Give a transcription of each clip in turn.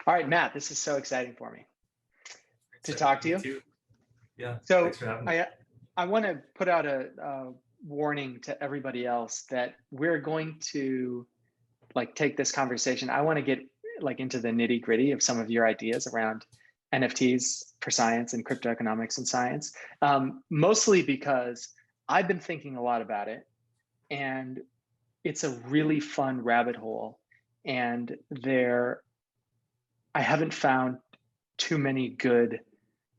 All right, Matt, this is so exciting for me to talk to Me you. too. Yeah, So thanks for having me. I want to put out a warning to everybody else that we're going to take this conversation. I want to get into the nitty gritty of some of your ideas around NFTs for science and cryptoeconomics and science, mostly because I've been thinking a lot about it, and it's a really fun rabbit hole. And I haven't found too many good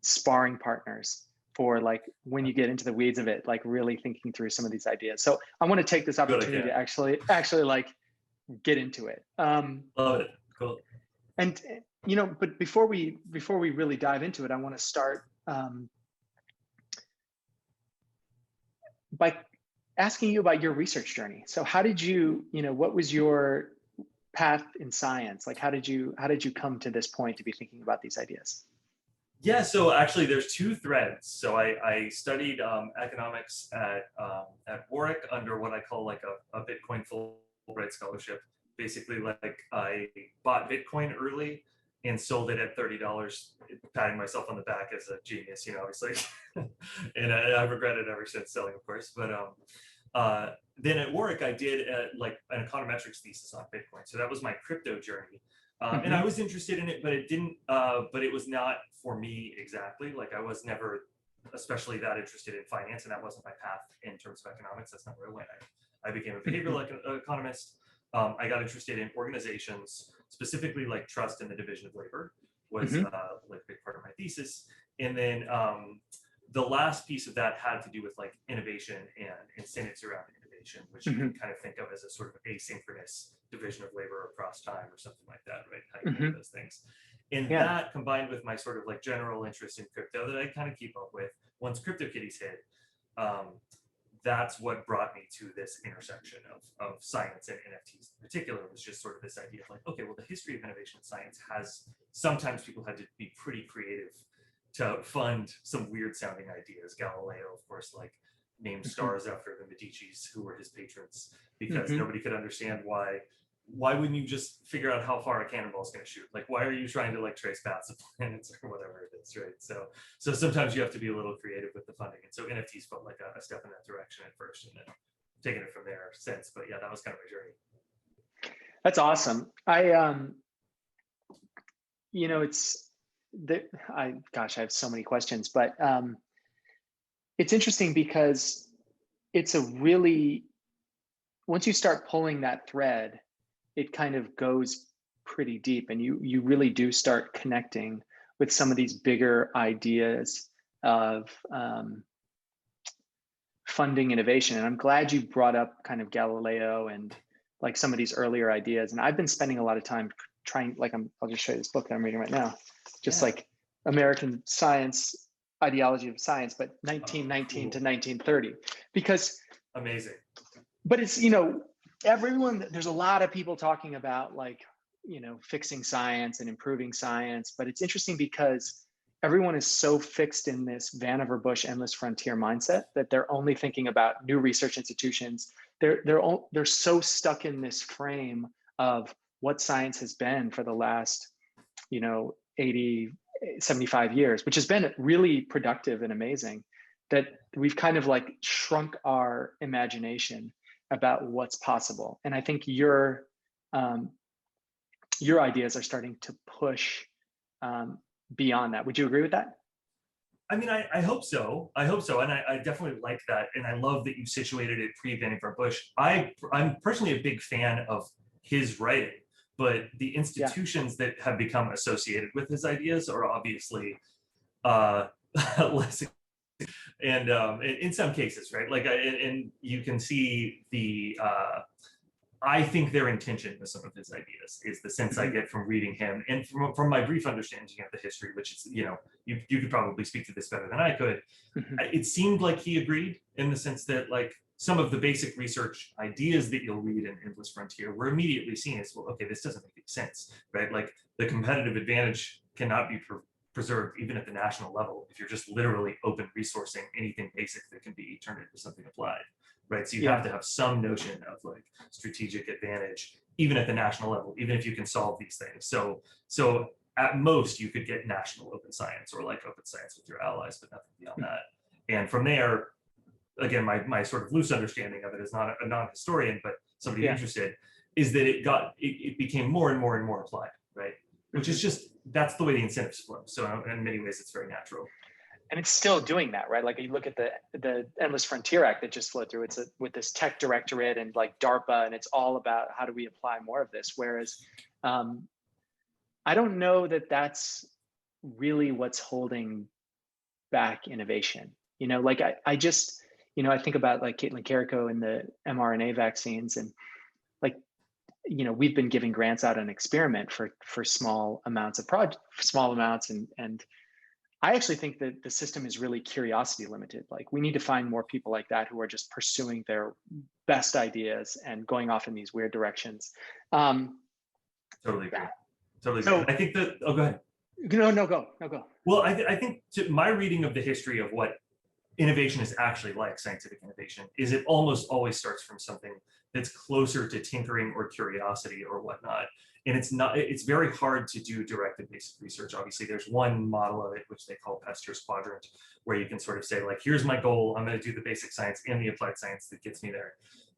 sparring partners for when you get into the weeds of it, really thinking through some of these ideas. So I want to take this opportunity to actually get into it. Love it. Cool. And but before we really dive into it, I want to start by asking you about your research journey. So how did you, what was your path in science? How did you come to this point to be thinking about these ideas? Yeah, so actually there's two threads. So I studied economics at Warwick under what I call a Bitcoin Fulbright scholarship. Basically, I bought Bitcoin early and sold it at $30, patting myself on the back as a genius, obviously. And I regret it ever since selling, of course. But then at Warwick, I did an econometrics thesis on Bitcoin. So that was my crypto journey. And I was interested in it, but it didn't. But it was not for me exactly. I was never especially that interested in finance, and that wasn't my path in terms of economics. That's not where I went. I became a behavioral economist. I got interested in organizations, specifically trust and the division of labor was a big part of my thesis. And then the last piece of that had to do with innovation and incentives around innovation, which you can kind of think of as a sort of asynchronous division of labor across time or something like that, right? How you do those things. And that combined with my sort of general interest in crypto that I kind of keep up with once CryptoKitties hit, that's what brought me to this intersection of science and NFTs in particular. Was just sort of this idea of okay, well, the history of innovation in science has sometimes people had to be pretty creative to fund some weird sounding ideas. Galileo, of course, named stars after the Medicis, who were his patrons, because nobody could understand why wouldn't you just figure out how far a cannonball is going to shoot? Why are you trying to trace paths of planets or whatever it is, right? So sometimes you have to be a little creative with the funding. And so NFTs felt like a step in that direction at first, and then taking it from there since. But yeah, that was kind of my journey. That's awesome. I have so many questions, but it's interesting because it's once you start pulling that thread, it kind of goes pretty deep, and you really do start connecting with some of these bigger ideas of funding innovation. And I'm glad you brought up kind of Galileo and some of these earlier ideas. And I've been spending a lot of time trying, I'll just show you this book that I'm reading right now, just American Science, Ideology of Science, but 1919 to 1930, because amazing. But it's, there's a lot of people talking about fixing science and improving science, but it's interesting because everyone is so fixed in this Vannevar Bush endless frontier mindset that they're only thinking about new research institutions. They're so stuck in this frame of what science has been for the last 80, 75 years, which has been really productive and amazing, that we've kind of shrunk our imagination about what's possible. And I think your ideas are starting to push beyond that. Would you agree with that? I mean, I hope so. I hope so. And I definitely like that. And I love that you situated it pre-Vannevar Bush. I'm personally a big fan of his writing, but the institutions that have become associated with his ideas are obviously less. And in some cases, right? And you can see I think their intention with some of his ideas is the sense I get from reading him, and from my brief understanding of the history, which is, you could probably speak to this better than I could. It seemed like he agreed in the sense that some of the basic research ideas that you'll read in Endless Frontier were immediately seen as, well, okay, this doesn't make any sense, right? The competitive advantage cannot be preserved even at the national level if you're just literally open resourcing anything basic that can be turned into something applied, right? So you have to have some notion of strategic advantage even at the national level, even if you can solve these things. So at most you could get national open science or like open science with your allies, but nothing beyond that. And from there, again, my sort of loose understanding of it is not a non-historian, but somebody interested, is that it became more and more and more applied, right? Which is just, that's the way the incentives flow. So in many ways, it's very natural. And it's still doing that, right? Like you look at the Endless Frontier Act that just flowed through. It's with this tech directorate and like DARPA, and it's all about how do we apply more of this. Whereas I don't know that that's really what's holding back innovation. You know, like I just, you know, I think about like Caitlin Carrico and the mRNA vaccines, and like, you know, we've been giving grants out on experiment for small amounts of and I actually think that the system is really curiosity limited. Like we need to find more people like that who are just pursuing their best ideas and going off in these weird directions. Totally agree. Totally agree. So, I think that, oh, go ahead. No, go. Well, I think my reading of the history of what innovation is actually like, scientific innovation, is it almost always starts from something that's closer to tinkering or curiosity or whatnot. And it's very hard to do directed basic research. Obviously, there's one model of it, which they call Pasteur's quadrant, where you can sort of say like, here's my goal, I'm going to do the basic science and the applied science that gets me there.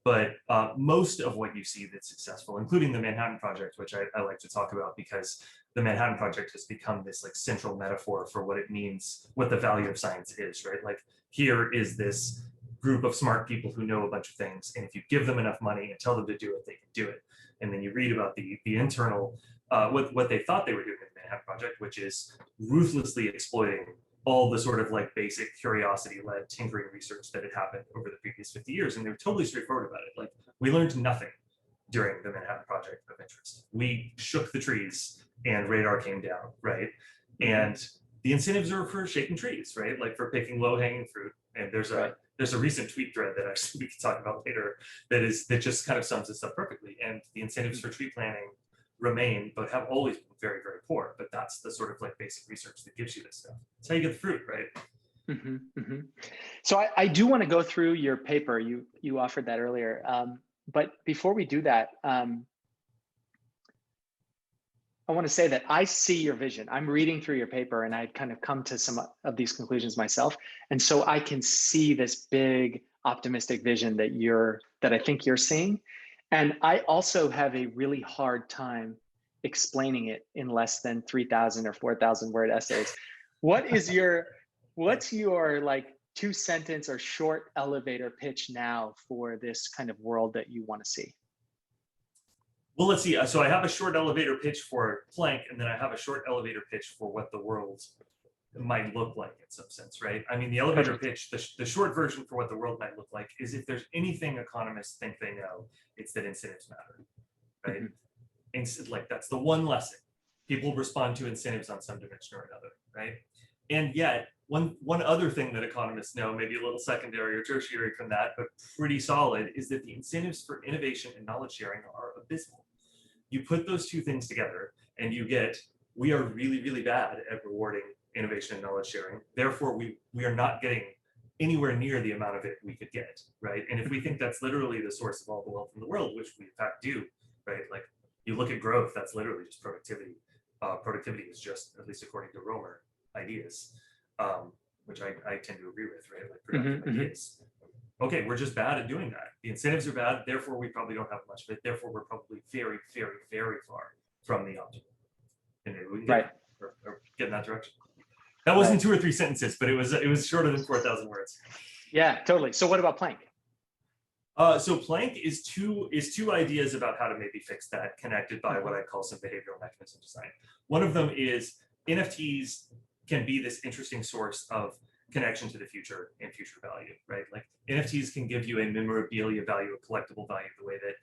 But most of what you see that's successful, including the Manhattan Project, which I like to talk about because the Manhattan Project has become this like central metaphor for what it means, what the value of science is, right? Like here is this group of smart people who know a bunch of things, and if you give them enough money and tell them to do it, they can do it. And then you read about the internal, what they thought they were doing in the Manhattan Project, which is ruthlessly exploiting all the sort of like basic curiosity-led tinkering research that had happened over the previous 50 years. And they were totally straightforward about it. Like we learned nothing during the Manhattan Project of interest. We shook the trees and radar came down, right? And the incentives are for shaking trees, right? Like for picking low-hanging fruit. And there's a recent tweet thread that actually we can talk about later that just kind of sums this up perfectly. And the incentives for tree planting remain, but have always been very, very poor. But that's the sort of like basic research that gives you this stuff. That's how you get the fruit, right? So I do want to go through your paper. You offered that earlier. But before we do that, I want to say that I see your vision. I'm reading through your paper and I've kind of come to some of these conclusions myself. And so I can see this big optimistic vision that I think you're seeing. And I also have a really hard time explaining it in less than 3,000 or 4,000 word essays. What's your like 2-sentence or short elevator pitch now for this kind of world that you want to see? Well, let's see. So I have a short elevator pitch for Planck, and then I have a short elevator pitch for what the world might look like in some sense, right? I mean, the elevator pitch, the short version for what the world might look like is if there's anything economists think they know, it's that incentives matter, right? And like that's the one lesson. People respond to incentives on some dimension or another, right? And yet, one other thing that economists know, maybe a little secondary or tertiary from that, but pretty solid, is that the incentives for innovation and knowledge sharing are abysmal. You put those two things together and you get, we are really, really bad at rewarding innovation and knowledge sharing. Therefore, we are not getting anywhere near the amount of it we could get, right? And if we think that's literally the source of all the wealth in the world, which we in fact do, right? Like you look at growth, that's literally just productivity. Productivity is just, at least according to Romer, ideas, which I tend to agree with, right? Like productive ideas. Okay, we're just bad at doing that. The incentives are bad, therefore we probably don't have much of it. Therefore, we're probably very, very, very far from the optimum. And maybe we can get, or get in that direction. That wasn't 2 or 3 sentences, but it was shorter than 4,000 words. Yeah, totally. So what about Planck? So Planck is two ideas about how to maybe fix that, connected by what I call some behavioral mechanism design. One of them is NFTs can be this interesting source of connection to the future and future value, right? Like NFTs can give you a memorabilia value, a collectible value, the way that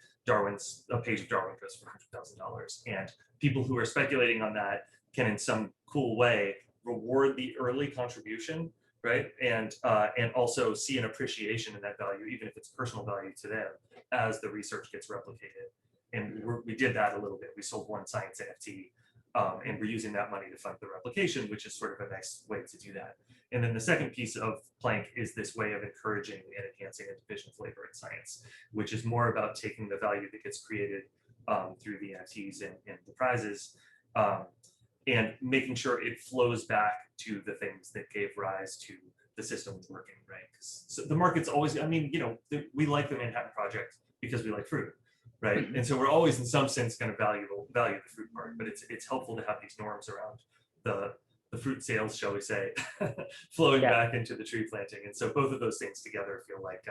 a page of Darwin goes for $100,000. And people who are speculating on that can, in some cool way, reward the early contribution, right? And also see an appreciation in that value, even if it's personal value to them, as the research gets replicated. And we did that a little bit. We sold one science NFT, and we're using that money to fund the replication, which is sort of a nice way to do that. And then the second piece of Planck is this way of encouraging and enhancing a division of labor in science, which is more about taking the value that gets created through the NFTs and the prizes, and making sure it flows back to the things that gave rise to the system working, right? So the market's always, I mean, we like the Manhattan Project because we like fruit, right? And so we're always in some sense going to value the fruit part, but it's helpful to have these norms around the fruit sales, shall we say, flowing back into the tree planting. And so both of those things together feel like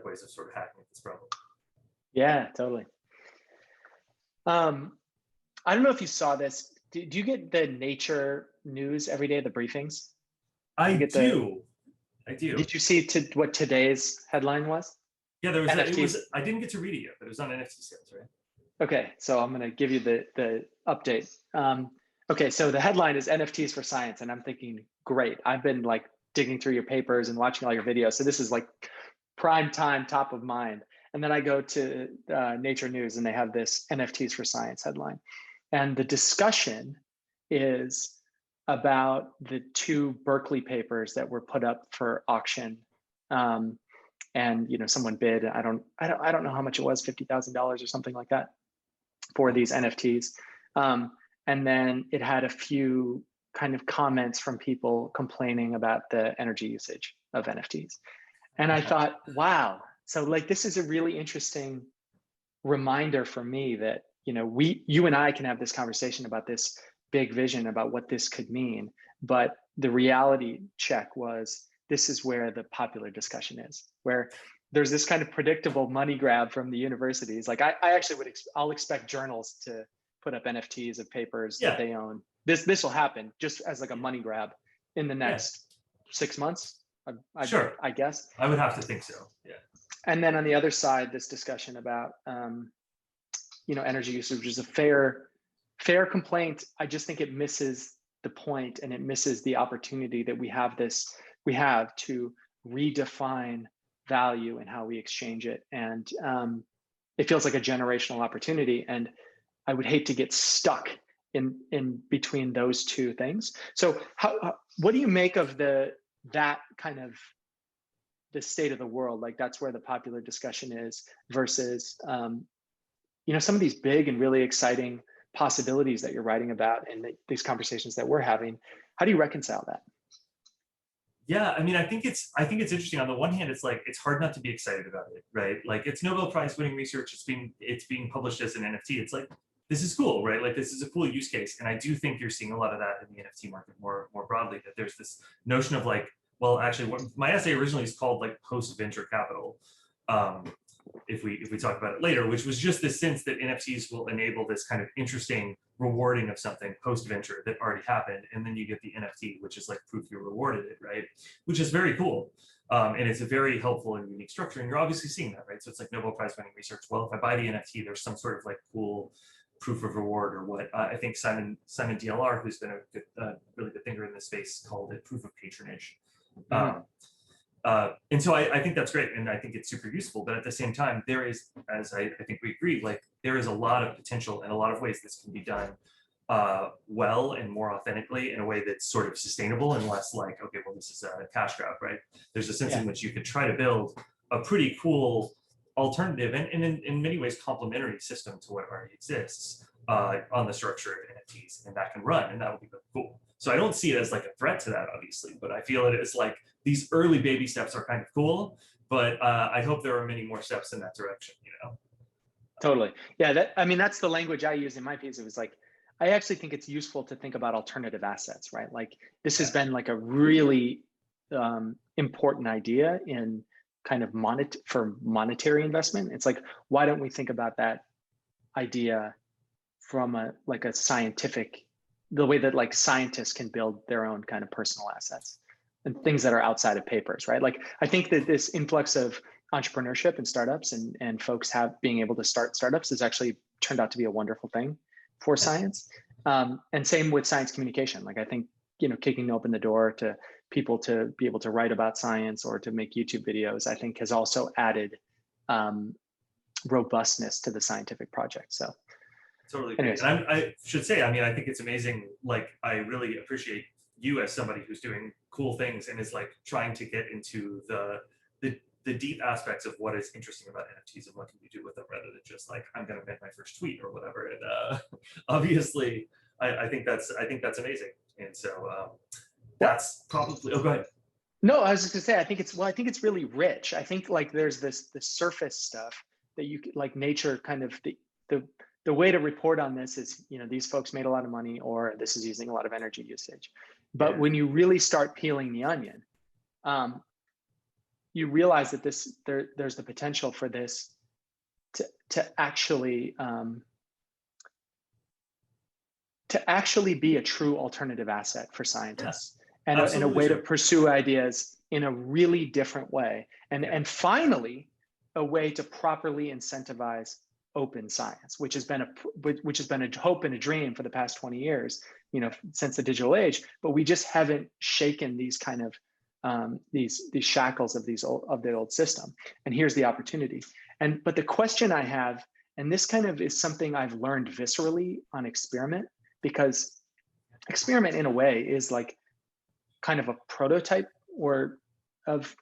ways of sort of hacking at this problem. Yeah, totally. I don't know if you saw this. Do you get the Nature news every day, the briefings? I do. Did you see what today's headline was? Yeah, there was. NFTs. I didn't get to read it yet, but it was on NFT sales, right? Okay, so I'm going to give you the update. Okay, so the headline is NFTs for science, and I'm thinking, great. I've been like digging through your papers and watching all your videos, so this is like prime time, top of mind. And then I go to Nature News, and they have this NFTs for science headline, and the discussion is about the 2 Berkeley papers that were put up for auction. And someone bid, I don't know how much it was, $50,000 or something like that for these NFTs. And then it had a few kind of comments from people complaining about the energy usage of NFTs. And I thought, wow, so like this is a really interesting reminder for me that you and I can have this conversation about this big vision about what this could mean, but the reality check was this is where the popular discussion is, where there's this kind of predictable money grab from the universities. Like I actually I'll expect journals to put up NFTs of papers that they own. This will happen just as like a money grab in the next 6 months. Sure. I guess. I would have to think so. Yeah. And then on the other side, this discussion about energy usage, which is a fair complaint. I just think it misses the point, and it misses the opportunity that we have to redefine value and how we exchange it. And it feels like a generational opportunity. And I would hate to get stuck in between those two things. So what do you make of that kind of the state of the world? Like that's where the popular discussion is versus, some of these big and really exciting possibilities that you're writing about and these conversations that we're having. How do you reconcile that? Yeah, I mean, I think it's interesting. On the one hand, it's like it's hard not to be excited about it, right? Like it's Nobel Prize winning research. It's being published as an NFT. It's like this is cool, right? Like this is a cool use case, and I do think you're seeing a lot of that in the NFT market more broadly. That there's this notion of like, well, actually, my essay originally is called like post-venture capital. If we talk about it later, which was just this sense that NFTs will enable this kind of interesting rewarding of something post-venture that already happened, and then you get the NFT, which is like proof you rewarded it, right? Which is very cool, and it's a very helpful and unique structure, and you're obviously seeing that, right? So it's like Nobel Prize winning research. Well, if I buy the NFT, there's some sort of like cool proof of reward, or what I think Simon DLR, who's been a really good thinker in this space, called it proof of patronage. And so I think that's great, and I think it's super useful. But at the same time, there is, as I think we agree, like there is a lot of potential and a lot of ways this can be done well and more authentically in a way that's sort of sustainable and less like, okay, well, this is a cash grab, right? There's a sense in which you could try to build a pretty cool alternative and in many ways complementary system to what already exists on the structure of NFTs, and that can run, and that would be cool. So I don't see it as like a threat to that, obviously, but I feel it as like these early baby steps are kind of cool, but I hope there are many more steps in that direction, Totally. Yeah, that's the language I use in my piece. It was like, I actually think it's useful to think about alternative assets, right? Like this has been like a really important idea in kind of for monetary investment. It's like, why don't we think about that idea from a scientific, the way that like scientists can build their own kind of personal assets and things that are outside of papers, right? Like I think that this influx of entrepreneurship and startups and folks being able to start startups has actually turned out to be a wonderful thing for science. And same with science communication. Like I think, kicking open the door to people to be able to write about science or to make YouTube videos, I think has also added robustness to the scientific project. So totally agree. And I should say, I mean, I think it's amazing. Like I really appreciate you as somebody who's doing cool things and is like trying to get into the deep aspects of what is interesting about NFTs and what can you do with them, rather than just like, I'm going to make my first tweet or whatever. And obviously, I think that's amazing. And so Well, that's probably, oh, go ahead. no, I was just gonna say, I think it's really rich. I think like there's the surface stuff that you like nature kind of the way to report on this is, you know, these folks made a lot of money or this is using a lot of energy usage. But Yeah. when you really start peeling the onion, you realize that there's the potential for this to actually be a true alternative asset for scientists. And a way to pursue ideas in a really different way. And finally, a way to properly incentivize open science, which has been a hope and a dream for the past 20 years, you know, since the digital age. But we just haven't shaken these kind of these shackles of the old system. And here's the opportunity. But the question I have, and this kind of is something I've learned viscerally on Experiment, because Experiment in a way is like kind of a prototype or of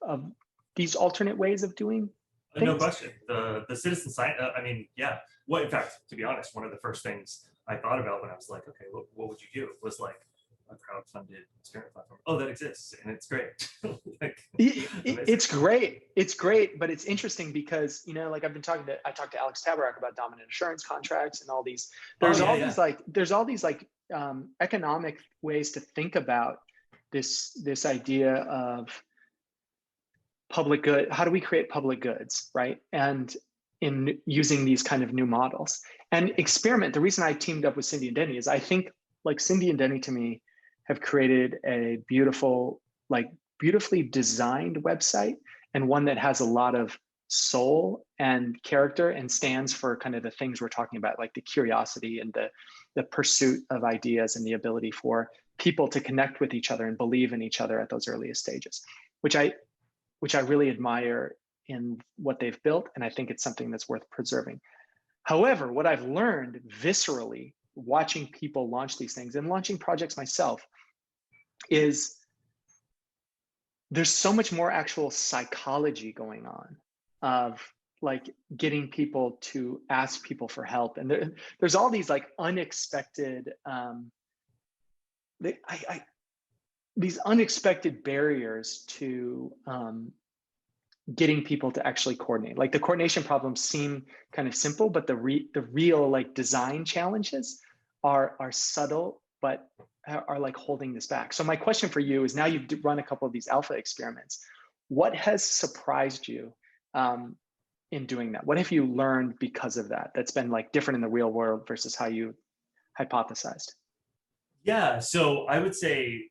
these alternate ways of doing things. No question. The citizen science, I mean, yeah. Well, in fact, to be honest, one of the first things I thought about when I was like, okay, what would you do? Was like a crowdfunded experiment platform. Oh, that exists and it's great. Like, it's great. It's great, but it's interesting because, you know, like I talked to Alex Tabarrok about dominant assurance contracts and all these. There's all these economic ways to think about this idea of public good. How do we create public goods, right? And in using these kind of new models and Experiment, the reason I teamed up with Cindy and Denny is I think like Cindy and Denny to me have created a beautifully designed website, and one that has a lot of soul and character and stands for kind of the things we're talking about, like the curiosity and the pursuit of ideas and the ability for people to connect with each other and believe in each other at those earliest stages, which I really admire in what they've built. And I think it's something that's worth preserving. However, what I've learned viscerally watching people launch these things and launching projects myself is there's so much more actual psychology going on of like getting people to ask people for help. And there's all these like unexpected, these unexpected barriers to getting people to actually coordinate. Like the coordination problems seem kind of simple, but the real like design challenges are subtle, but are like holding this back. So my question for you is, now you've run a couple of these alpha experiments, what has surprised you in doing that? What have you learned because of that that's been like different in the real world versus how you hypothesized? Yeah, so I would say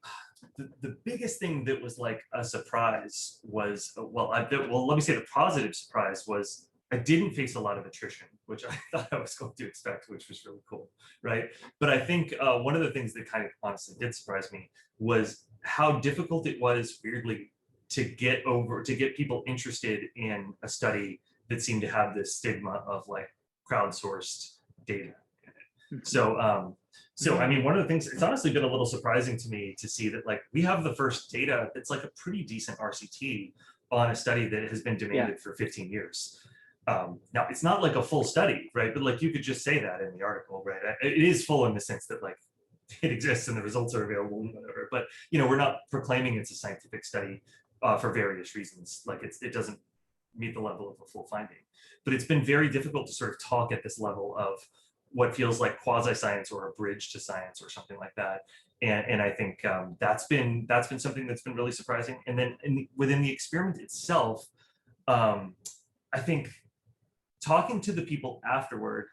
the biggest thing that was like a surprise was, let me say the positive surprise was I didn't face a lot of attrition, which I thought I was going to expect, which was really cool, right? But I think one of the things that kind of honestly did surprise me was how difficult it was, weirdly, to get people interested in a study that seemed to have this stigma of like crowdsourced data in it. So I mean, one of the things, it's honestly been a little surprising to me to see that like we have the first data that's like a pretty decent RCT on a study that has been demanded for 15 years. Now it's not like a full study, right? But like you could just say that in the article, right? It is full in the sense that like it exists and the results are available and whatever. But you know, we're not proclaiming it's a scientific study for various reasons. Like it doesn't meet the level of a full finding. But it's been very difficult to sort of talk at this level of what feels like quasi-science or a bridge to science or something like that. And I think that's been something that's been really surprising. And then within the experiment itself, I think talking to the people afterward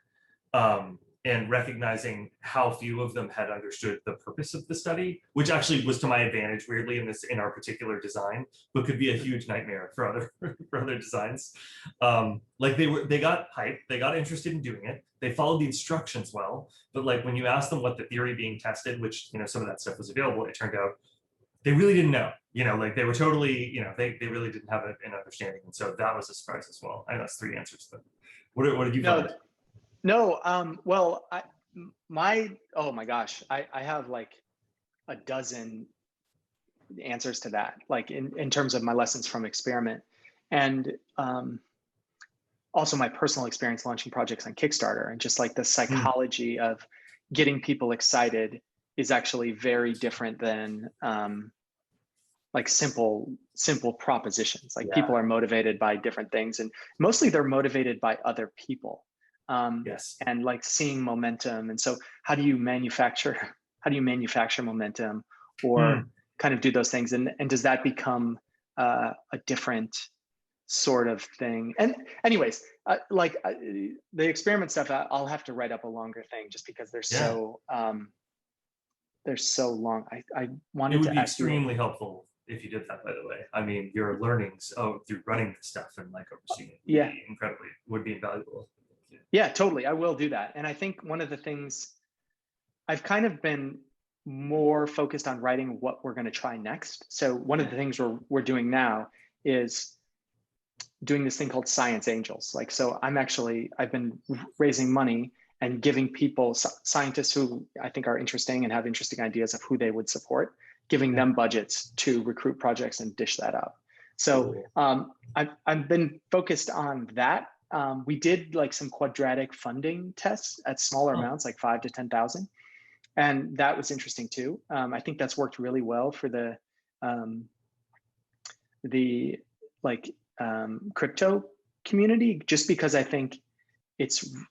and recognizing how few of them had understood the purpose of the study, which actually was to my advantage, weirdly, in our particular design, but could be a huge nightmare for other designs. Like they got hyped, they got interested in doing it, they followed the instructions well, but like when you asked them what the theory being tested, which you know some of that stuff was available, it turned out they really didn't know. You know, like they were totally, you know, they really didn't have an understanding, and so that was a surprise as well. I know that's 3 answers, but what did you find? No, well, oh my gosh, I have like a dozen answers to that, like in terms of my lessons from Experiment, and also my personal experience launching projects on Kickstarter, and just like the psychology of getting people excited is actually very different than like simple propositions. Like people are motivated by different things, and mostly they're motivated by other people. Yes. And like seeing momentum. And so how do you manufacture momentum, or kind of do those things? And does that become a different sort of thing? And anyways, the experiment stuff, I'll have to write up a longer thing just because they're so long. I wanted it would to be ask you. extremely helpful if you did that, by the way. I mean, your learnings through running this stuff and like overseeing it would be invaluable. Yeah, totally. I will do that. And I think one of the things I've kind of been more focused on writing what we're going to try next. So one of the things we're doing now is doing this thing called Science Angels. Like, so I've been raising money and giving people, scientists who I think are interesting and have interesting ideas of who they would support, giving them budgets to recruit projects and dish that up. So I've been focused on that. We did like some quadratic funding tests at smaller amounts, like 5 to 10,000. And that was interesting too. I think that's worked really well for the crypto community, just because I think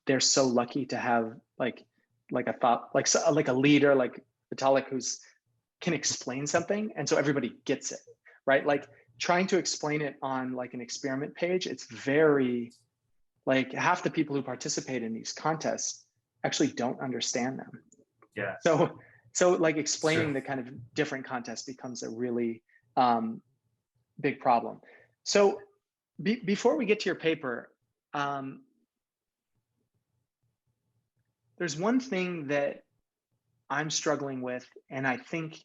they're so lucky to have like a leader like Vitalik who's can explain something, and so everybody gets it, right? Like trying to explain it on like an experiment page, it's very like half the people who participate in these contests actually don't understand them. Yeah. So like explaining the kind of different contests becomes a really big problem. So before we get to your paper, there's one thing that I'm struggling with, and I think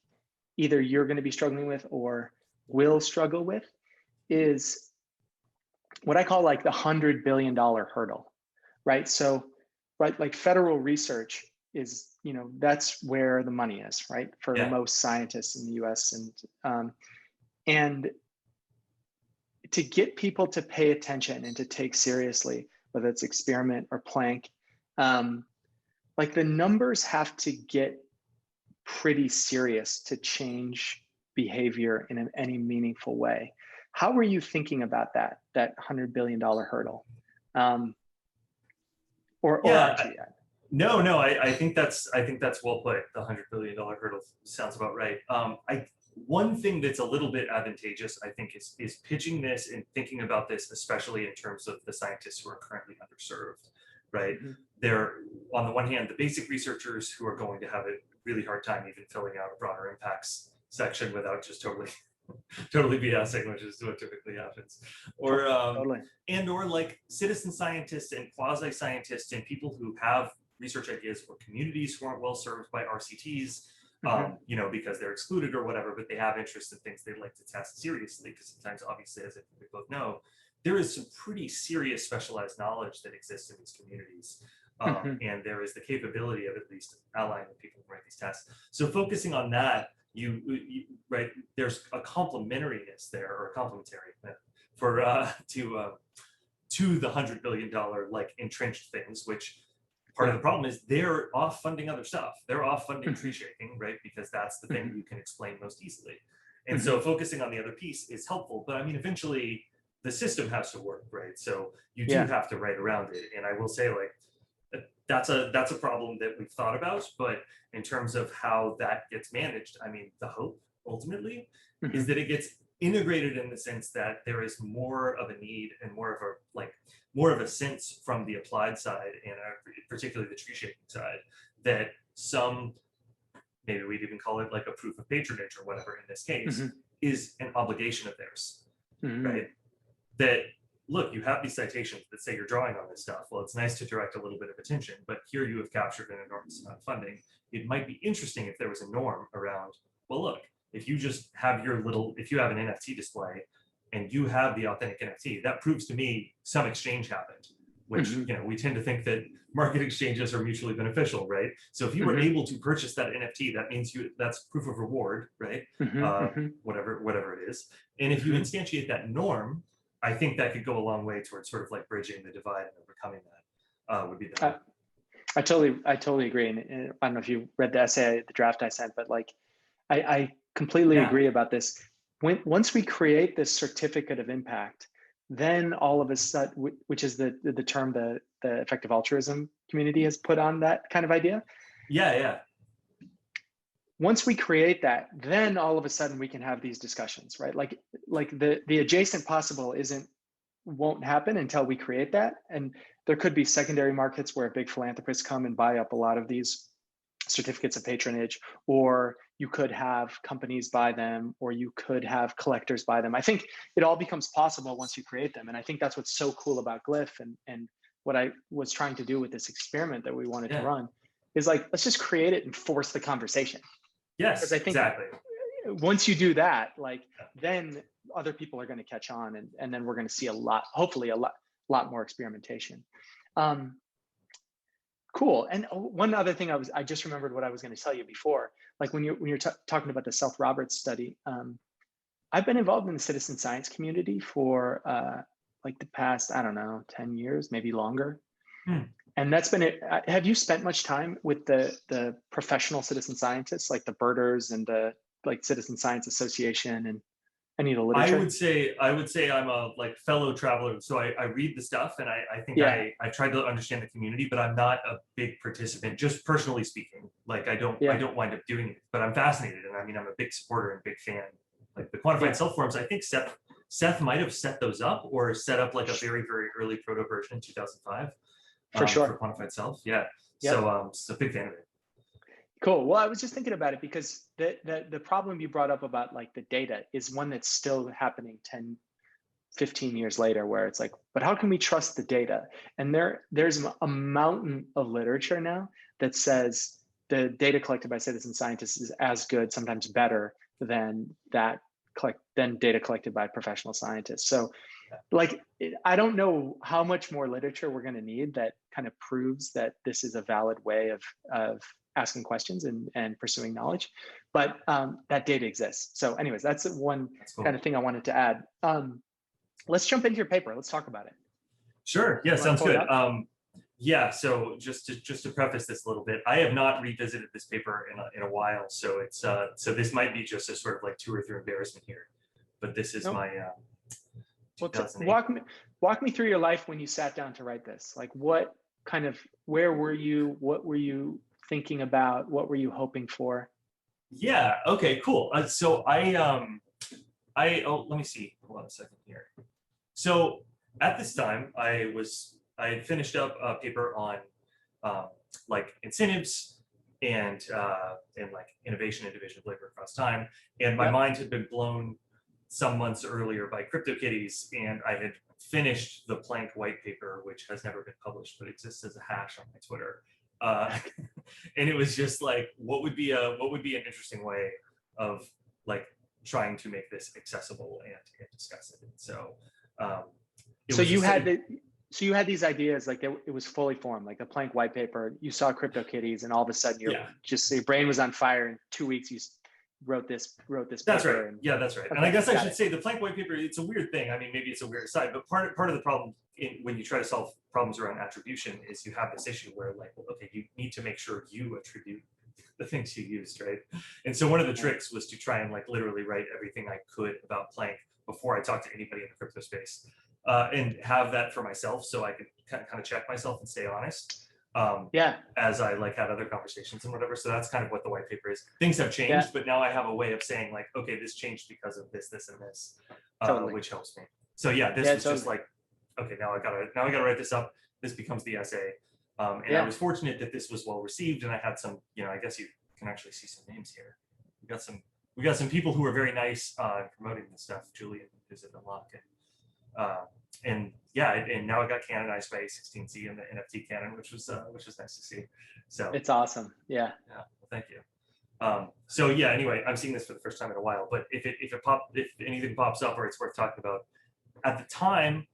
either you're going to be struggling with or will struggle with, is what I call like the $100 billion hurdle, right? So, right, like federal research is, that's where the money is, right? For most scientists in the US. And to get people to pay attention and to take seriously, whether it's experiment or Planck, like the numbers have to get pretty serious to change behavior in any meaningful way. How were you thinking about that $100 billion hurdle? Or aren't you yet? No, I think that's well put. The $100 billion hurdle sounds about right. One thing that's a little bit advantageous, I think, is pitching this and thinking about this, especially in terms of the scientists who are currently underserved, right? They're, on the one hand, the basic researchers who are going to have a really hard time even filling out a broader impacts section without just totally BSing, which is what typically happens, or or like citizen scientists and quasi scientists and people who have research ideas or communities who aren't well served by RCTs, because they're excluded or whatever, but they have interest in things they'd like to test seriously, because sometimes, obviously, as we both know, there is some pretty serious specialized knowledge that exists in these communities. And there is the capability of at least allying with people who write these tests. So focusing on that, right, there's a complementariness there, or complementary for to the $100 billion like entrenched things, which part of the problem is they're off funding other stuff. They're off funding tree shaking, right? Because that's the thing you can explain most easily. And so focusing on the other piece is helpful, but I mean, eventually the system has to work, right? So you do have to write around it. And I will say, like, that's a problem that we've thought about, but in terms of how that gets managed, I mean, the hope ultimately is that it gets integrated in the sense that there is more of a need and more of a sense from the applied side, and particularly the tree shaking side, that some, maybe we'd even call it like a proof of patronage or whatever in this case, is an obligation of theirs, right? That, look, you have these citations that say you're drawing on this stuff. Well, it's nice to direct a little bit of attention, but here you have captured an enormous amount of funding. It might be interesting if there was a norm around, well, look, if you just have if you have an NFT display and you have the authentic NFT, that proves to me some exchange happened, which, we tend to think that market exchanges are mutually beneficial, right? So if you were able to purchase that NFT, that means that's proof of reward, right? Whatever it is. And if you instantiate that norm, I think that could go a long way towards sort of like bridging the divide and overcoming that. Would be the I totally agree. And I don't know if you read the essay, the draft I sent, but like, I completely Yeah, agree about this. Once we create this certificate of impact, then all of a sudden, which is the term the effective altruism community has put on that kind of idea. yeah, yeah, Once we create that, then all of a sudden we can have these discussions, right? Like the adjacent possible won't happen until we create that. And there could be secondary markets where big philanthropists come and buy up a lot of these certificates of patronage, or you could have companies buy them, or you could have collectors buy them. I think it all becomes possible once you create them. And I think that's what's so cool about Glyph, and what I was trying to do with this experiment that we wanted to yeah. run is like, let's just create it and force the conversation. Because Yes, I think exactly. once you do that, like, Yeah. then other people are going to catch on, and then we're going to see hopefully a lot more experimentation. Um, Cool. And one other thing I just remembered what I was going to tell you before. Like when you're talking about the Seth Roberts study, I've been involved in the citizen science community for like the past, I don't know, 10 years, maybe longer. Hmm. And that's been it. Have you spent much time with the professional citizen scientists, like the birders and the like Citizen Science Association and any of the literature? I would say I'm a like fellow traveler. So I read the stuff and I think Yeah. I try to understand the community, but I'm not a big participant, just personally speaking. Like I Yeah. don't wind up doing it, but I'm fascinated. And I mean, I'm a big supporter and big fan. Like the quantified Yeah. self forms, I think Seth might have set those up or set up like a very, very early proto version in 2005 For for sure. quantified self. Yeah. Yep. So big fan of it. Cool. Well, I was just thinking about it because the problem you brought up about like the data is one that's still happening 10, 15 years later, where it's like, but how can we trust the data? And there's a mountain of literature now that says the data collected by citizen scientists is as good, sometimes better than data collected by professional scientists. So like, I don't know how much more literature we're going to need that kind of proves that this is a valid way of asking questions and pursuing knowledge, but that data exists. So anyways, that's one That's cool. kind of thing I wanted to add. Let's jump into your paper. Let's talk about it. Sure. Yeah, You want to sounds pull it good. up? Yeah. So just to preface this a little bit, I have not revisited this paper in a while, so it's so this might be just a sort of like tour through embarrassment here, but this is Nope. my Well, 2008. walk me through your life when you sat down to write this. Like, where were you? What were you thinking about? What were you hoping for? Yeah. Okay. Cool. So let me see. Hold on a second here. So at this time, I had finished up a paper on like incentives and like innovation and division of labor across time, and my Yep. mind had been blown some months earlier by CryptoKitties, and I had finished the Planck white paper, which has never been published but exists as a hash on my Twitter. Uh, and it was just like, what would be an interesting way of like trying to make this accessible and discuss it. And so So you had these ideas, like it was fully formed, like the Planck white paper. You saw CryptoKitties, and all of a sudden your brain was on fire. In 2 weeks, you wrote this That's paper. right. Yeah, that's right. Okay, and I guess I should say the Planck white paper, it's a weird thing. I mean, maybe it's a weird side, but part of the problem when you try to solve problems around attribution is you have this issue where like, well, okay, you need to make sure you attribute the things you used, right? And so one of the tricks was to try and like literally write everything I could about Planck before I talked to anybody in the crypto space, and have that for myself so I could kind of check myself and stay honest. As I like had other conversations and whatever. So that's kind of what the white paper is. Things have changed, but now I have a way of saying like, okay, this changed because of this, this, and this, Totally. which helps me. So yeah, this was just like, okay, now I gotta write this up. This becomes the essay. And I was fortunate that this was well received, and I had some, I guess you can actually see some names here. We got some people who were very nice promoting this stuff. Julian is at the lock, and yeah, and now it got canonized by A16Z in the NFT canon, which was nice to see. So it's awesome. Yeah. Well, thank you. So yeah, anyway, I'm seeing this for the first time in a while, but if anything pops up or it's worth talking about, at the time,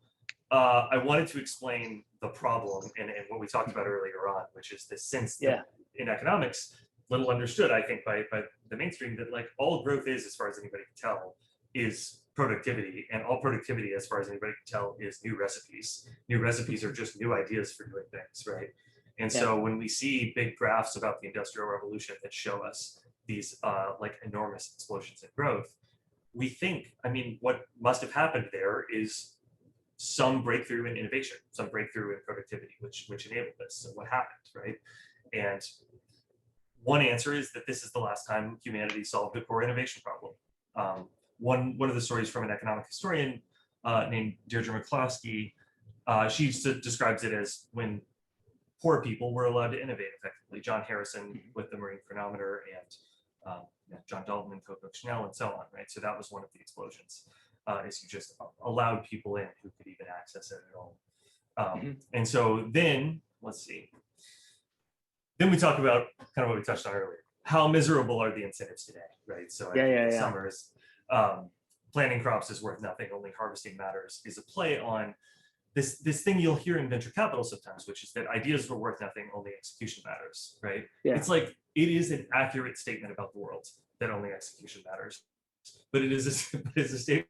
I wanted to explain the problem and what we talked about earlier on, which is this sense that in economics, little understood, I think, by the mainstream, that like all growth is, as far as anybody can tell, is productivity, and all productivity, as far as anybody can tell, is new recipes. New recipes are just new ideas for doing things, right? And so when we see big graphs about the Industrial Revolution that show us these like enormous explosions in growth, we think, I mean, what must have happened there is some breakthrough in innovation, some breakthrough in productivity, which enabled this. So what happened, right? And one answer is that this is the last time humanity solved a core innovation problem. One of the stories from an economic historian named Deirdre McCloskey, she describes it as when poor people were allowed to innovate effectively. John Harrison with the marine chronometer, and John Dalton and Coco Chanel, and so on, right? So that was one of the explosions, is you just allowed people in who could even access it at all. And so then, let's see. Then we talk about kind of what we touched on earlier. How miserable are the incentives today, right? So summers, planting crops is worth nothing, only harvesting matters, is a play on this thing you'll hear in venture capital sometimes, which is that ideas are worth nothing, only execution matters, right? It's like, it is an accurate statement about the world that only execution matters, but it is a statement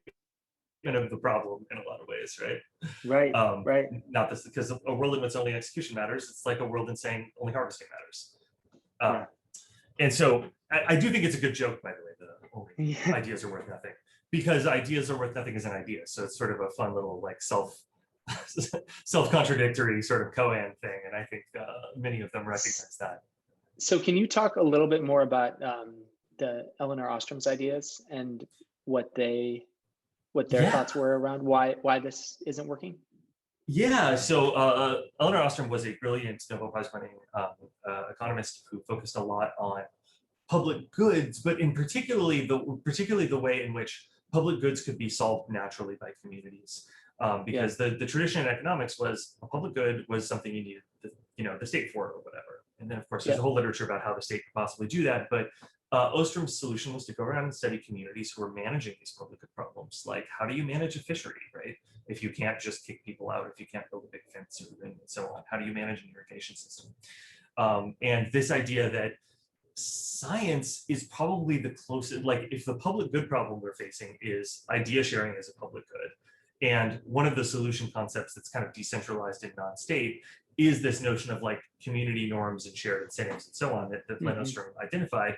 of the problem in a lot of ways, right? Right. Not this, because a world in which only execution matters, it's like a world in saying only harvesting matters. And so I do think it's a good joke, by the way, that only ideas are worth nothing, because ideas are worth nothing as an idea. So it's sort of a fun little like self-contradictory sort of koan thing, and I think many of them recognize that. So can you talk a little bit more about the Elinor Ostrom's ideas and what their thoughts were around why this isn't working? Yeah, so Elinor Ostrom was a brilliant Nobel Prize-winning economist who focused a lot on public goods, but in particularly the way in which public goods could be solved naturally by communities. Because the tradition in economics was a public good was something you needed the state for or whatever. And then of course there's a whole literature about how the state could possibly do that. But Ostrom's solution was to go around and study communities who were managing these public good problems. Like, how do you manage a fishery, right? If you can't just kick people out, if you can't build a big fence and so on, how do you manage an irrigation system? And this idea that science is probably the closest, like if the public good problem we're facing is idea sharing as a public good, and one of the solution concepts that's kind of decentralized and non-state is this notion of like community norms and shared incentives and so on that Len Ostrom identified.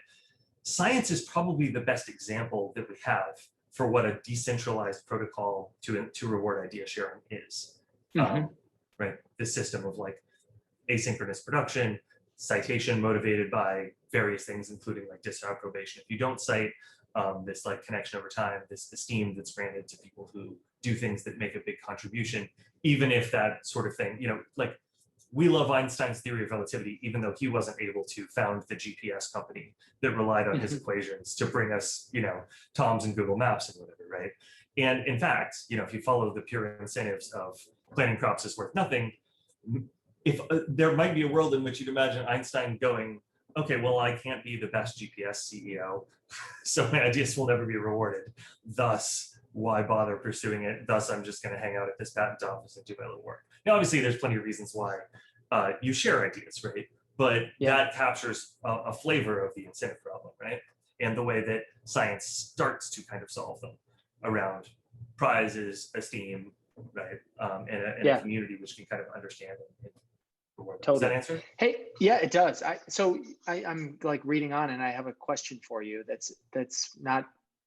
Science is probably the best example that we have for what a decentralized protocol to reward idea sharing is. Right, this system of like asynchronous production, citation motivated by various things, including like disapprobation. If you don't cite, this like connection over time, this esteem that's granted to people who do things that make a big contribution, even if that sort of thing, like we love Einstein's theory of relativity, even though he wasn't able to found the GPS company that relied on his equations to bring us, Toms and Google Maps and whatever, right? And in fact, if you follow the pure incentives of planting crops is worth nothing, if there might be a world in which you'd imagine Einstein going, okay, well, I can't be the best GPS CEO, so my ideas will never be rewarded. Thus, why bother pursuing it? Thus, I'm just going to hang out at this patent office and do my little work. Now, obviously, there's plenty of reasons why you share ideas, right? But that captures a flavor of the incentive problem, right? And the way that science starts to kind of solve them around prizes, esteem, right? And a community which can kind of understand and reward. Does that answer? Hey, yeah, it does. I'm like reading on, and I have a question for you that's not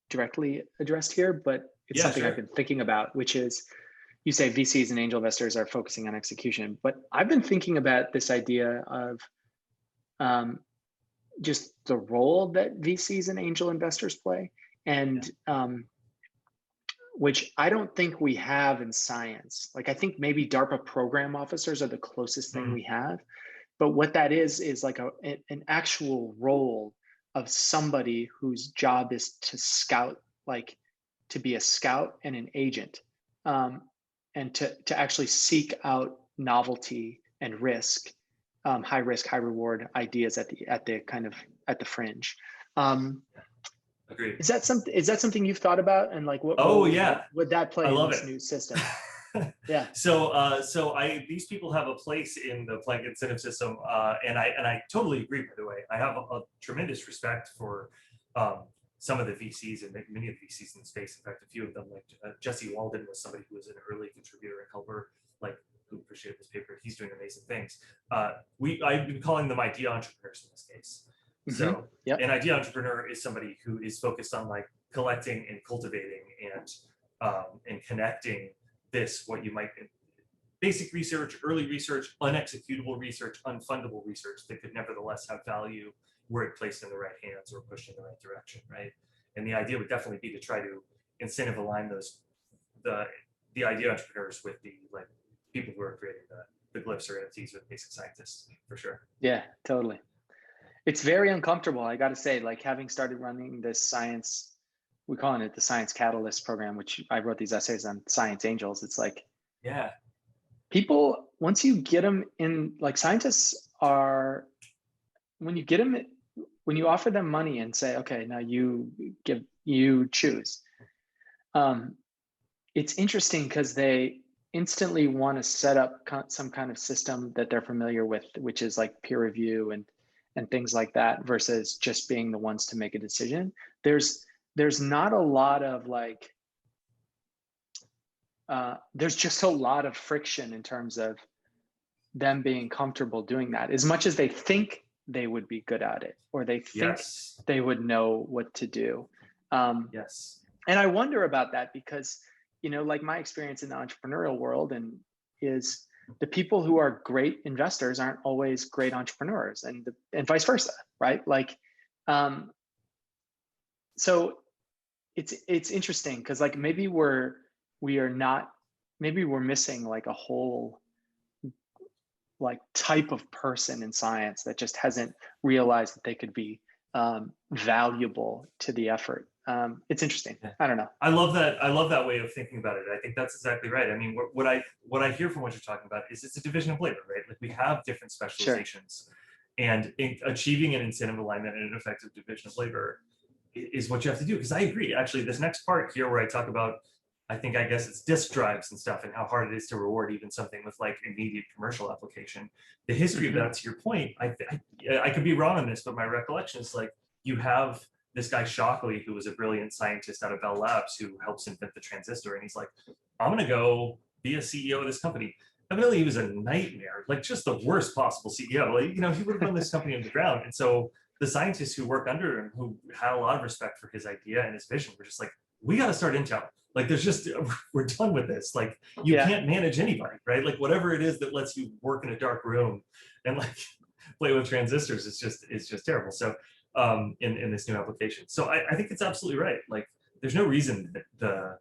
directly addressed here, but it's something I've been thinking about, which is, you say VCs and angel investors are focusing on execution, but I've been thinking about this idea of just the role that VCs and angel investors play, and which I don't think we have in science. Like, I think maybe DARPA program officers are the closest thing we have, but what that is like an actual role of somebody whose job is to scout, like to be a scout and an agent, and to actually seek out novelty and risk, high risk, high reward ideas at the fringe. Agreed. Is that something you've thought about, and like what? Would that play in this new system? Yeah. So these people have a place in the Planck incentive system, and I totally agree. By the way, I have a tremendous respect for some of the VCs and many of the VCs in the space. In fact, a few of them, like Jesse Walden, was somebody who was an early contributor and helper, like who appreciated this paper. He's doing amazing things. I've been calling them idea entrepreneurs in this case. So Yep. an idea entrepreneur is somebody who is focused on like collecting and cultivating and connecting this, what you might, basic research, early research, unexecutable research, unfundable research that could nevertheless have value were it placed in the right hands or pushed in the right direction, right? And the idea would definitely be to try to incentive align those, the idea entrepreneurs with the like people who are creating the glyphs or NFTs with basic scientists, for sure. Yeah, totally. It's very uncomfortable, I got to say, like having started running this science, we call it the Science Catalyst program, which I wrote these essays on Science Angels. It's like, yeah, people, once you get them in, like scientists are, when you get them, when you offer them money and say, okay, now you choose. It's interesting because they instantly want to set up some kind of system that they're familiar with, which is like peer review and things like that, versus just being the ones to make a decision. There's not a lot of like, there's just a lot of friction in terms of them being comfortable doing that, as much as they think they would be good at it, or they think they would know what to do. Yes. And I wonder about that because, you know, like my experience in the entrepreneurial world is the people who are great investors aren't always great entrepreneurs, and vice versa, right? Like, so it's interesting because like maybe we're missing like a whole like type of person in science that just hasn't realized that they could be valuable to the effort. It's interesting. I don't know. I love that way of thinking about it. I think that's exactly right. I mean, what I hear from what you're talking about is it's a division of labor, right? Like we have different specializations, and achieving an incentive alignment and an effective division of labor is what you have to do. Because I agree. Actually, this next part here where I talk about, I guess it's disk drives and stuff, and how hard it is to reward even something with like immediate commercial application. The history of that, to your point, I could be wrong on this, but my recollection is like you have this guy Shockley, who was a brilliant scientist out of Bell Labs, who helps invent the transistor, and he's like, I'm gonna go be a CEO of this company. Evidently, he was a nightmare, like just the worst possible CEO. Like, you know, he would have run this company underground. And so the scientists who worked under him, who had a lot of respect for his idea and his vision, were just like, we got to start Intel. Like, there's just, we're done with this. Like, you can't manage anybody, right? Like, whatever it is that lets you work in a dark room and like play with transistors, it's just terrible. So, in this new application. So I think it's absolutely right. Like, there's no reason that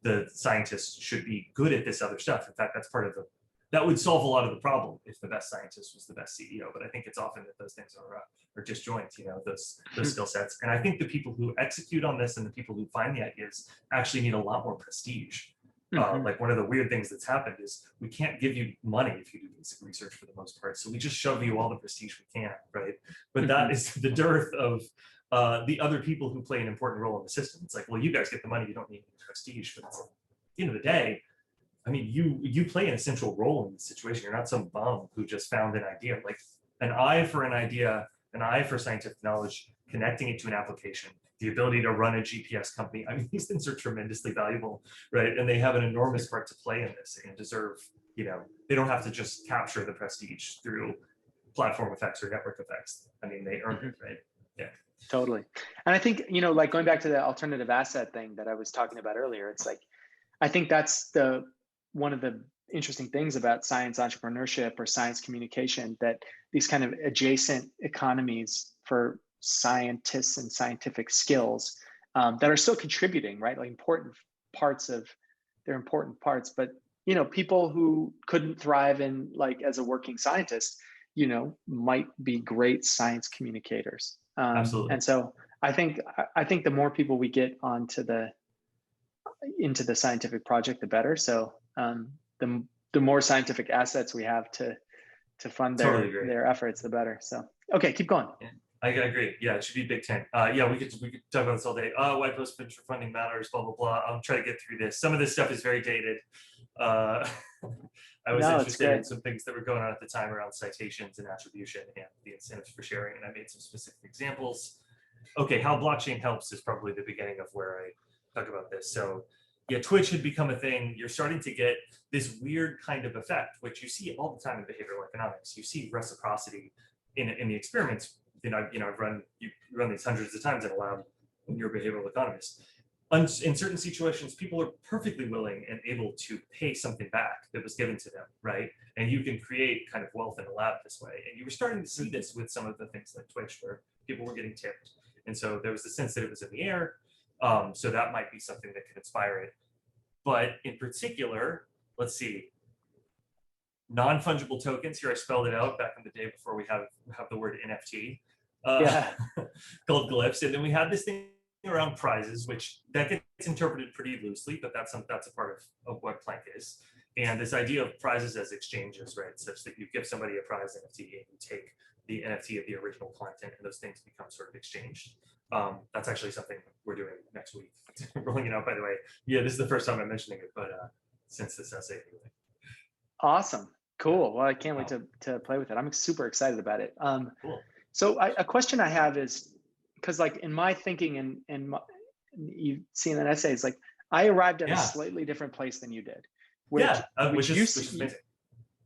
the scientists should be good at this other stuff. In fact, that's part of that would solve a lot of the problem if the best scientist was the best CEO. But I think it's often that those things are disjoint, you know, those skill sets. And I think the people who execute on this and the people who find the ideas actually need a lot more prestige. Like one of the weird things that's happened is we can't give you money if you do basic research for the most part. So we just shove you all the prestige we can, right? But that is the dearth of the other people who play an important role in the system. It's like, well, you guys get the money, you don't need any prestige. But at the end of the day, I mean, you play an essential role in the situation. You're not some bum who just found an idea. Like an eye for an idea, an eye for scientific knowledge, connecting it to an application, the ability to run a GPS company. I mean, these things are tremendously valuable, right? And they have an enormous part to play in this and deserve, you know, they don't have to just capture the prestige through platform effects or network effects. I mean, they earn it, right? Yeah. Totally. And I think, you know, like going back to the alternative asset thing that I was talking about earlier, it's like, I think that's one of the interesting things about science entrepreneurship or science communication, that these kind of adjacent economies for scientists and scientific skills that are still contributing, right? Like they're important parts, but, you know, people who couldn't thrive in like as a working scientist, you know, might be great science communicators. Absolutely. And so I think the more people we get into the scientific project, the better. So the more scientific assets we have to fund their efforts, the better. So okay, keep going. Yeah, I agree. Yeah, it should be Big 10. Yeah, we could talk about this all day. Why post-venture funding matters, blah blah blah. I'll try to get through this. Some of this stuff is very dated. I was interested in some things that were going on at the time around citations and attribution and the incentives for sharing, and I made some specific examples. Okay, how blockchain helps is probably the beginning of where I talk about this. So Twitch had become a thing. You're starting to get this weird kind of effect, which you see all the time in behavioral economics. You see reciprocity in the experiments. I've run these hundreds of times in a lab when you're a behavioral economist. In certain situations, people are perfectly willing and able to pay something back that was given to them, right? And you can create kind of wealth in a lab this way. And you were starting to see this with some of the things like Twitch, where people were getting tipped. And so there was the sense that it was in the air. So that might be something that could inspire it. But in particular, let's see, non-fungible tokens. Here I spelled it out back in the day before we have the word NFT, called glyphs. And then we had this thing around prizes, which that gets interpreted pretty loosely, but that's a part of what Planck is. And this idea of prizes as exchanges, right? Such that you give somebody a prize NFT and you take the NFT of the original content, and those things become sort of exchanged. That's actually something we're doing next week. Rolling it out, by the way. Yeah, this is the first time I'm mentioning it, but since this essay. Really. Awesome. Cool. Well, I can't wait to play with it. I'm super excited about it. Cool. So a question I have is, because like in my thinking and you've seen that essay, it's like I arrived at a slightly different place than you did. Which is amazing.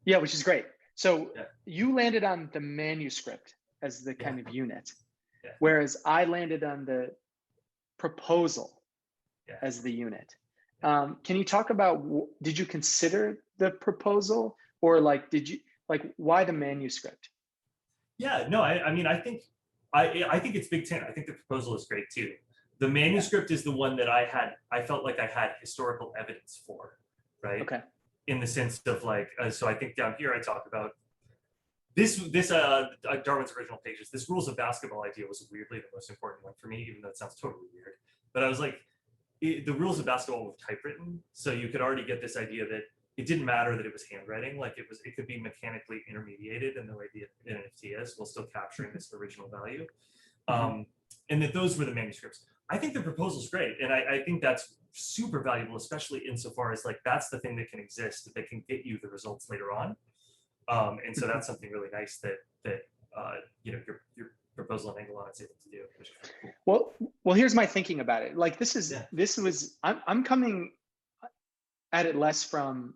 Yeah, which is great. So you landed on the manuscript as the kind of unit, whereas I landed on the proposal as the unit. Can you talk about, did you consider the proposal, or like, why the manuscript? Yeah, no, I mean, I think it's Big Ten. I think the proposal is great too. The manuscript is the one that I felt like I had historical evidence for, right? Okay. In the sense of like, so I think down here I talk about this Darwin's original pages. This rules of basketball idea was weirdly the most important one for me, even though it sounds totally weird. But I was like, the rules of basketball were typewritten, so you could already get this idea that it didn't matter that it was handwriting, like it could be mechanically intermediated in the way the NFT is, while still capturing this original value. And that those were the manuscripts. I think the proposal's great, and I think that's super valuable, especially insofar as like that's the thing that can exist, that can get you the results later on. And so that's something really nice that your proposal and Angle on is able to do. Which is cool. Well, here's my thinking about it. Like I'm coming at it less from,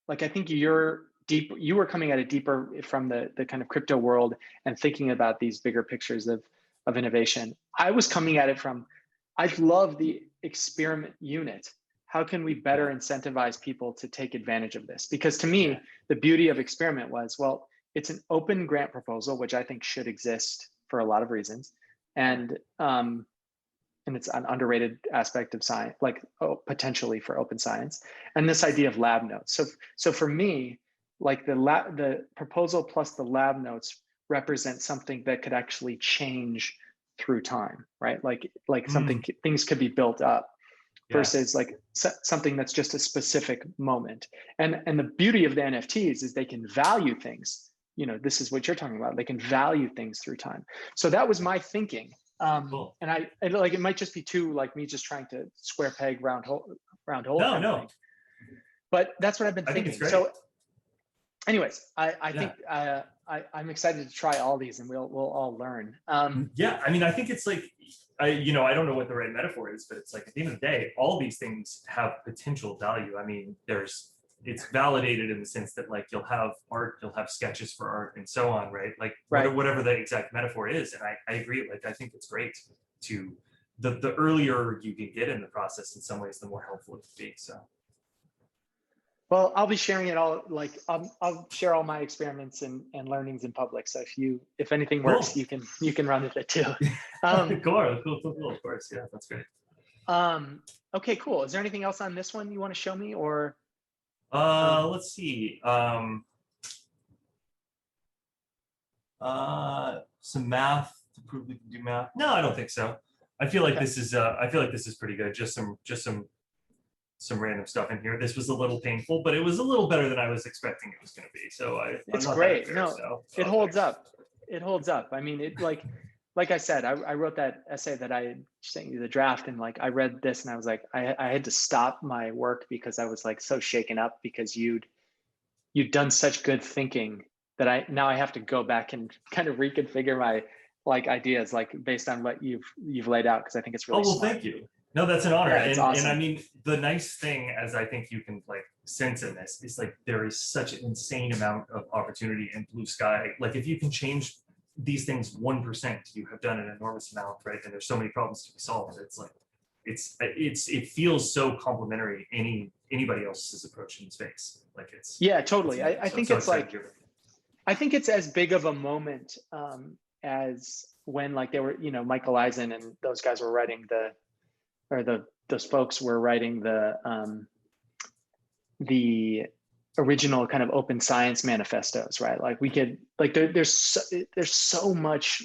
like, I think you were coming at it deeper from the kind of crypto world and thinking about these bigger pictures of innovation. I was coming at it from, I love the experiment unit. How can we better incentivize people to take advantage of this? Because to me, the beauty of experiment was, well, it's an open grant proposal, which I think should exist for a lot of reasons. And it's an underrated aspect of science, like potentially for open science. And this idea of lab notes. So for me, like the proposal plus the lab notes represent something that could actually change through time, right? Like things could be built up versus like something that's just a specific moment. And the beauty of the NFTs is they can value things. This is what you're talking about. They can value things through time. So that was my thinking. Cool. And it might just be too like me just trying to square peg round hole. No. But that's what I've been thinking. So anyways, I think I'm excited to try all these, and we'll all learn. Yeah, I mean, I think it's like, I don't know what the right metaphor is, but it's like at the end of the day, all these things have potential value. I mean, it's validated in the sense that like you'll have art, you'll have sketches for art, and so on, right? Like whatever the exact metaphor is. And I agree. Like I think it's great to the earlier you can get in the process, in some ways, the more helpful it can be. So. Well, I'll be sharing it all. Like I'll share all my experiments and learnings in public. So if anything works, you can run with it too. Cool. Of course, yeah, that's great. Okay, cool. Is there anything else on this one you want to show me, or? Let's see. Some math to prove we can do math. No, I don't think so. I feel like this is pretty good. Just some random stuff in here. This was a little painful, but it was a little better than I was expecting it was going to be. So it's great. It holds up. It holds up. I mean, it like I said, I wrote that essay that I sent you the draft, and like I read this and I was like, I had to stop my work because I was like so shaken up because you'd done such good thinking that I have to go back and kind of reconfigure my like ideas like based on what you've laid out, because I think it's really smart. Thank you. No, that's an honor. Yeah, it's And I awesome. mean, the nice thing, as I think you can like sense in this, is like there is such an insane amount of opportunity and blue sky. Like if you can change these things 1%, you have done an enormous amount, right? And there's so many problems to be solved. It's like it feels so complementary anybody else's approach in space. Like Yeah, it's totally. amazing. I So I'm think so it's excited to like, hear that. I think it's as big of a moment as when like they were, you know, Michael Eisen and those guys were writing those folks were writing the original kind of open science manifestos, right? Like we could, like there's so much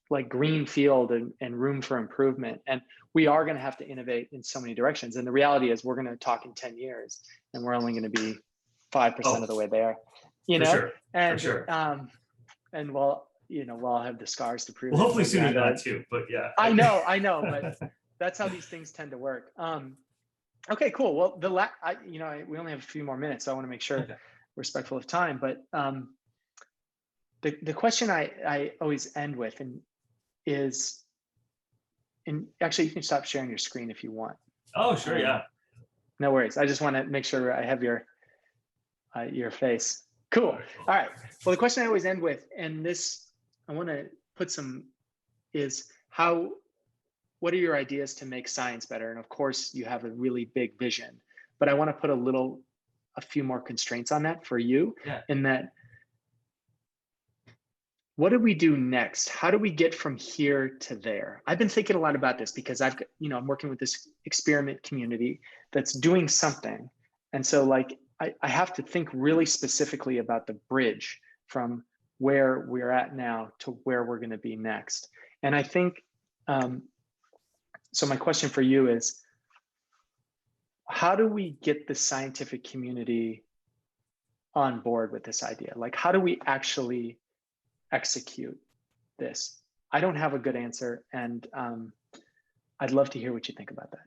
like green field and room for improvement. And we are going to have to innovate in so many directions. And the reality is we're going to talk in 10 years and we're only going to be 5% Oh, of the way there, you for know? sure. For And, sure. and we'll, you know, we'll all have the scars to prove Well, it. hopefully We'll be sooner on than that our, too. But yeah. I know, but that's how these things tend to work. Okay, cool. Well, you know, we only have a few more minutes, so I want to make sure Okay. respectful of time. But the question I always end with is, and actually you can stop sharing your screen if you want. Oh, sure. Yeah. No worries. I just want to make sure I have your face. Cool. All right. Well, the question I always end with, and this I want to put some, is what are your ideas to make science better? And of course, you have a really big vision, but I want to put a few more constraints on that for you. Yeah. In that, what do we do next? How do we get from here to there? I've been thinking a lot about this because I'm working with this experiment community that's doing something. And so like, I have to think really specifically about the bridge from where we're at now to where we're going to be next. And I think, so my question for you is, how do we get the scientific community on board with this idea? Like, how do we actually execute this? I don't have a good answer, and I'd love to hear what you think about that.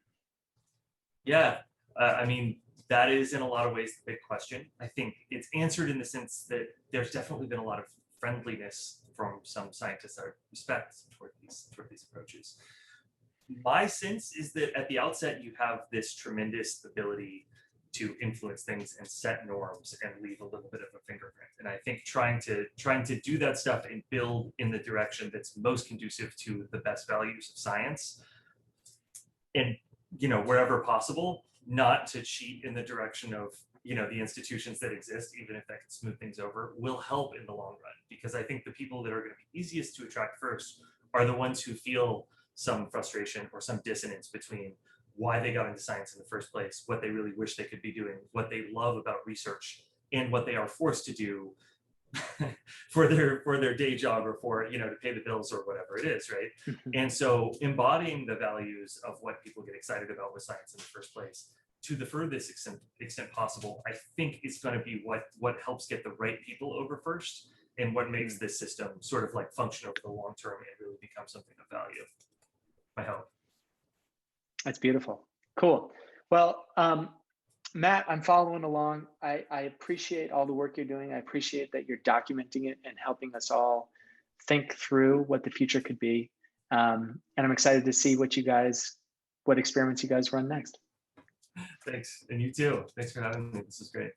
Yeah. I mean, that is in a lot of ways the big question. I think it's answered in the sense that there's definitely been a lot of friendliness from some scientists I respect toward these approaches. My sense is that at the outset, you have this tremendous ability to influence things and set norms and leave a little bit of a fingerprint. And I think trying to do that stuff and build in the direction that's most conducive to the best values of science, and wherever possible, not to cheat in the direction of the institutions that exist, even if that can smooth things over, will help in the long run. Because I think the people that are going to be easiest to attract first are the ones who feel some frustration or some dissonance between why they got into science in the first place, what they really wish they could be doing, what they love about research, and what they are forced to do for their day job, or for to pay the bills or whatever it is, right? And so embodying the values of what people get excited about with science in the first place to the furthest extent possible, I think is going to be what helps get the right people over first, and what makes this system sort of like function over the long term and really become something of value. I hope. That's beautiful. Cool. Well, Matt, I'm following along. I appreciate all the work you're doing. I appreciate that you're documenting it and helping us all think through what the future could be. And I'm excited to see what experiments you guys run next. Thanks. And you too. Thanks for having me. This is great.